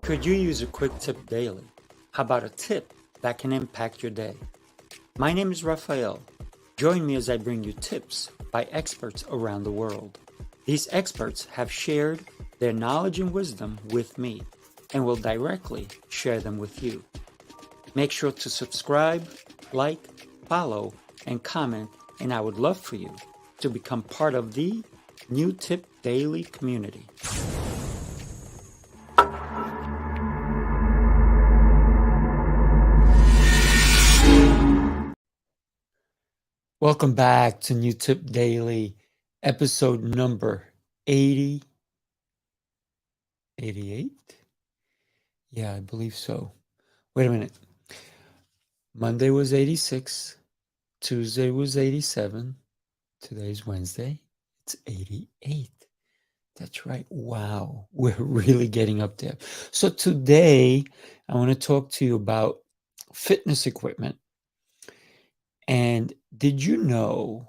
Could you use a quick tip daily? How about a tip that can impact your day? My name is Raphael. Join me as I bring you tips by experts around the world. These experts have shared their knowledge and wisdom with me and will directly share them with you. Make sure to subscribe, like, follow, and comment, and I would love for you to become part of the New Tip Daily community. Welcome back to New Tip Daily, episode number 80. 88? Yeah, I believe so. Wait a minute. Monday was 86. Tuesday was 87. Today's Wednesday. It's 88. That's right. Wow. We're really getting up there. So today, I want to talk to you about fitness equipment. And did you know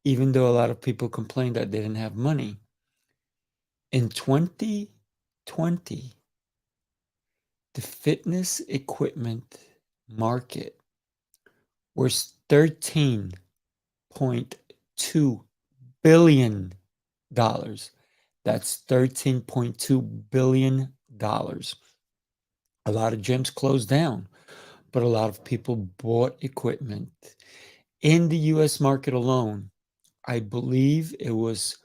even though a lot of people complained that they didn't have money, in 2020, the fitness equipment market was $13.2 billion. That's $13.2 billion. A lot of gyms closed down, but a lot of people bought equipment. In the US market alone, I believe it was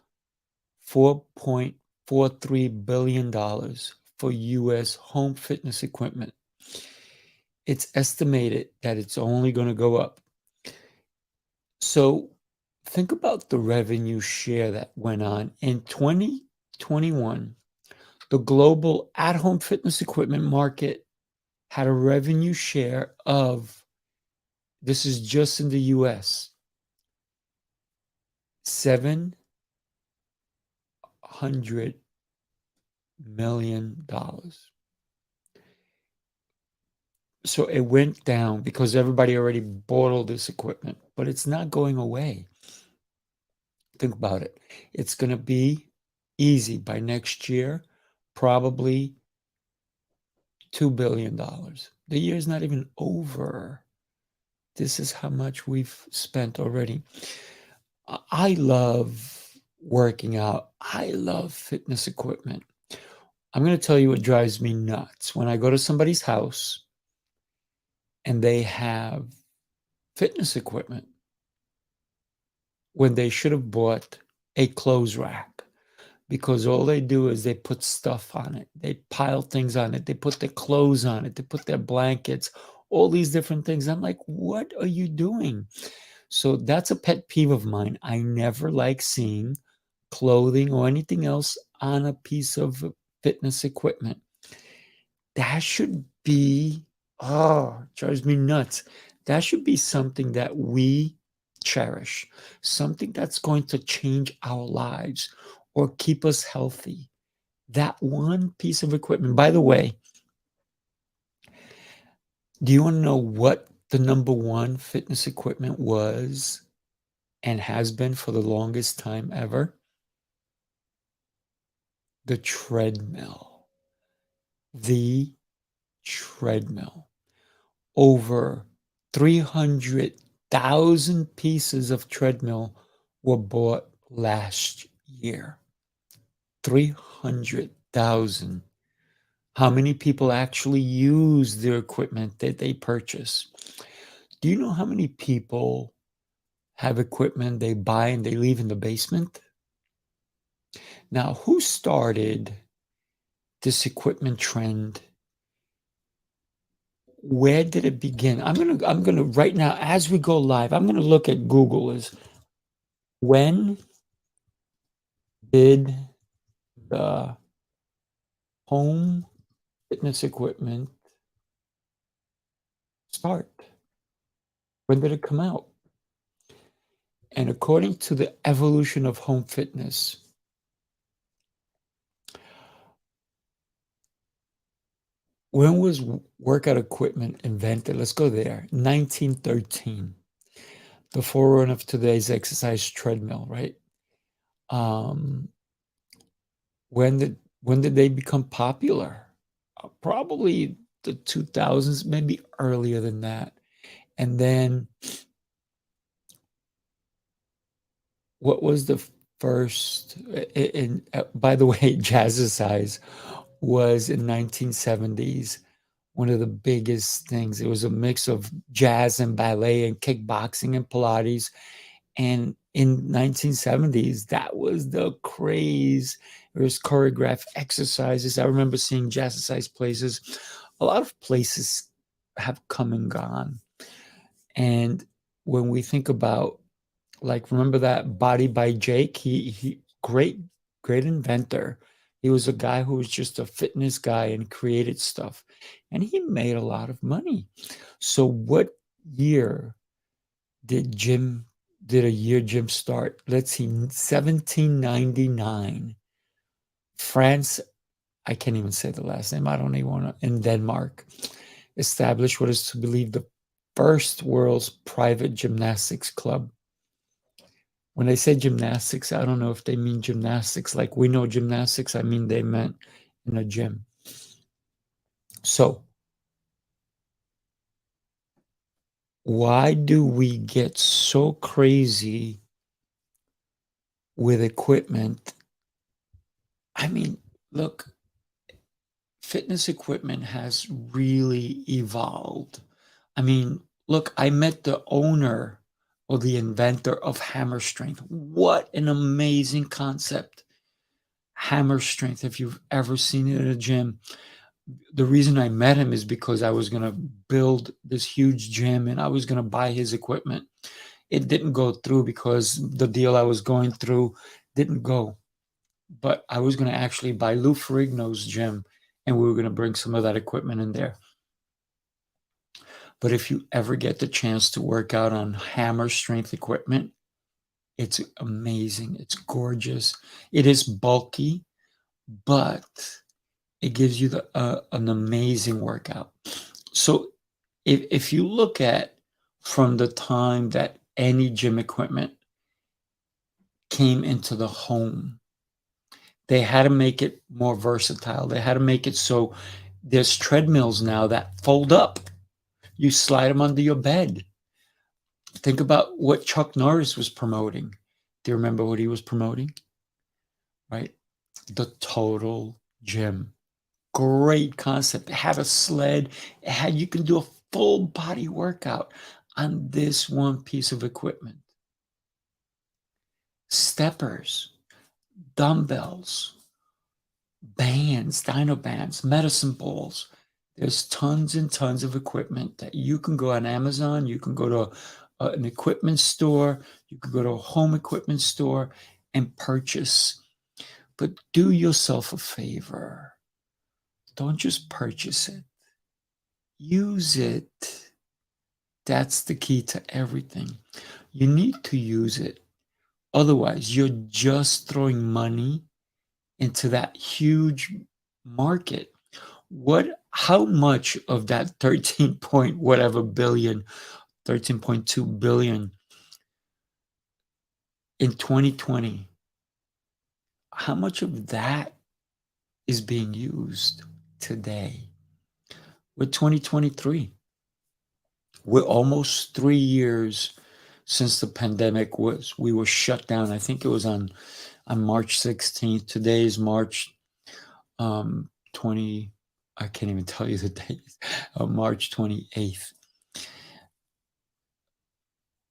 $4.43 billion for US home fitness equipment. It's estimated that it's only going to go up. So think about the revenue share that went on. In 2021, the global at-home fitness equipment market had a revenue share of, this is just in the US, $700 million. So it went down because everybody already bought all this equipment, but it's not going away. Think about it. It's going to be easy by next year, probably $2 billion. The year's not even over. This is how much we've spent already. I love working out. I love fitness equipment. I'm going to tell you what drives me nuts. When I go to somebody's house and they have fitness equipment, when they should have bought a clothes rack, because all they do is they put stuff on it. They pile things on it. They put their clothes on it. They put their blankets, all these different things. I'm like, what are you doing? So that's a pet peeve of mine. I never like seeing clothing or anything else on a piece of fitness equipment. That should be, it drives me nuts. That should be something that we cherish, something that's going to change our lives or keep us healthy. That one piece of equipment. By the way, do you want to know what the number one fitness equipment was and has been for the longest time ever? The treadmill. The treadmill. Over 300,000 pieces of treadmill were bought last year. 300,000. How many people actually use their equipment that they purchase? Do you know how many people have equipment they buy and they leave in the basement? Now, who started this equipment trend? Where did it begin? I'm gonna right now, as we go live, I'm gonna look at Google as when did the home fitness equipment start? When did it come out? And according to the evolution of home fitness, when was workout equipment invented? Let's go there. 1913. The forerunner of today's exercise treadmill, right? When did When did they become popular? Probably the 2000s, maybe earlier than that. And then what was the first? By the way, Jazzercise was in 1970s one of the biggest things. It was a mix of jazz and ballet and kickboxing and Pilates. And in 1970s, that was the craze. There was choreographed exercises. I remember seeing jazzercise places. A lot of places have come and gone. And when we think about, like, remember that Body by Jake? He great inventor. He was a guy who was just a fitness guy and created stuff. And he made a lot of money. So what year did a year gym start? Let's see, 1799. France, I can't even say the last name. I don't even want to, in Denmark, established what is to believe the first world's private gymnastics club. When they say gymnastics, I don't know if they mean gymnastics like we know gymnastics. I mean, they meant in a gym. So, why do we get so crazy with equipment? I mean, look, fitness equipment has really evolved. I mean, look, I met the owner or the inventor of Hammer Strength. What an amazing concept. Hammer Strength, if you've ever seen it in a gym. The reason I met him is because I was going to build this huge gym and I was going to buy his equipment. It didn't go through because the deal I was going through didn't go. But I was going to actually buy Lou Ferrigno's gym and we were going to bring some of that equipment in there. But if you ever get the chance to work out on Hammer Strength equipment, it's amazing. It's gorgeous. It is bulky, but it gives you an amazing workout. So if you look at from the time that any gym equipment came into the home, they had to make it more versatile. They had to make it so there's treadmills now that fold up. You slide them under your bed. Think about what Chuck Norris was promoting. Do you remember what he was promoting? Right? The total gym. Great concept. It had a sled. You can do a full body workout on this one piece of equipment. Steppers, dumbbells, bands, dyno bands, medicine balls. There's tons and tons of equipment that you can go on Amazon. You can go to an equipment store. You can go to a home equipment store and purchase. But do yourself a favor. Don't just purchase it. Use it. That's the key to everything. You need to use it. Otherwise, you're just throwing money into that huge market. How much of that 13 point whatever billion, 13.2 billion in 2020, how much of that is being used today? With 2023, we're almost 3 years since the pandemic we were shut down. I think it was on March 16th. Today is March 20. I can't even tell you the date. March 28th.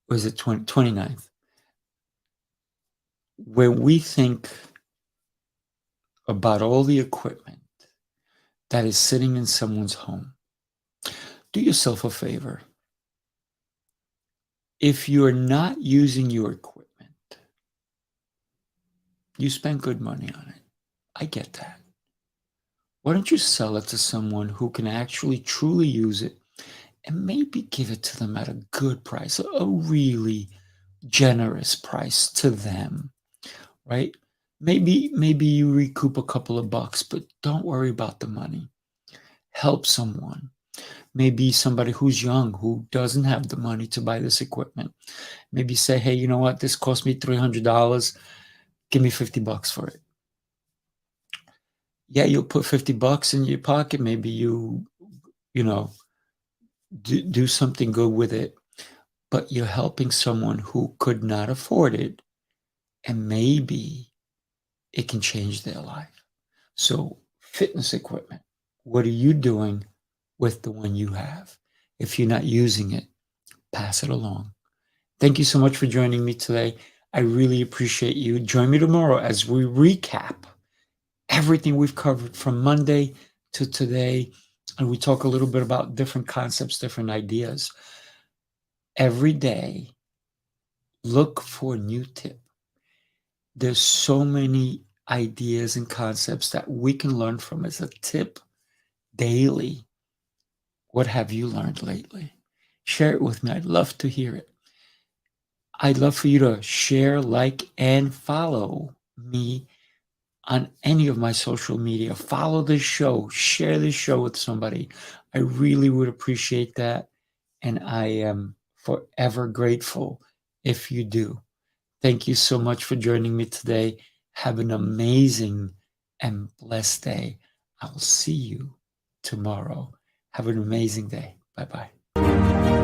Was it 29th? When we think about all the equipment that is sitting in someone's home, do yourself a favor. If you're not using your equipment, you spend good money on it. I get that. Why don't you sell it to someone who can actually truly use it and maybe give it to them at a good price, a really generous price to them, right? Maybe you recoup a couple of bucks, but don't worry about the money. Help someone. Maybe somebody who's young, who doesn't have the money to buy this equipment. Maybe say, hey, you know what? This cost me $300. Give me $50 for it. Yeah, you'll put $50 in your pocket. Maybe you know, do something good with it, but you're helping someone who could not afford it, and maybe it can change their life. So, fitness equipment, what are you doing with the one you have? If you're not using it, pass it along. Thank you so much for joining me today. I really appreciate you. Join me tomorrow as we recap everything we've covered from Monday to today. And we talk a little bit about different concepts, different ideas. Every day, look for a new tip. There's so many ideas and concepts that we can learn from as a tip daily. What have you learned lately? Share it with me. I'd love to hear it. I'd love for you to share, like, and follow me on any of my social media. Follow this show, share this show with somebody. I really would appreciate that. And I am forever grateful if you do. Thank you so much for joining me today. Have an amazing and blessed day. I'll see you tomorrow. Have an amazing day. Bye bye.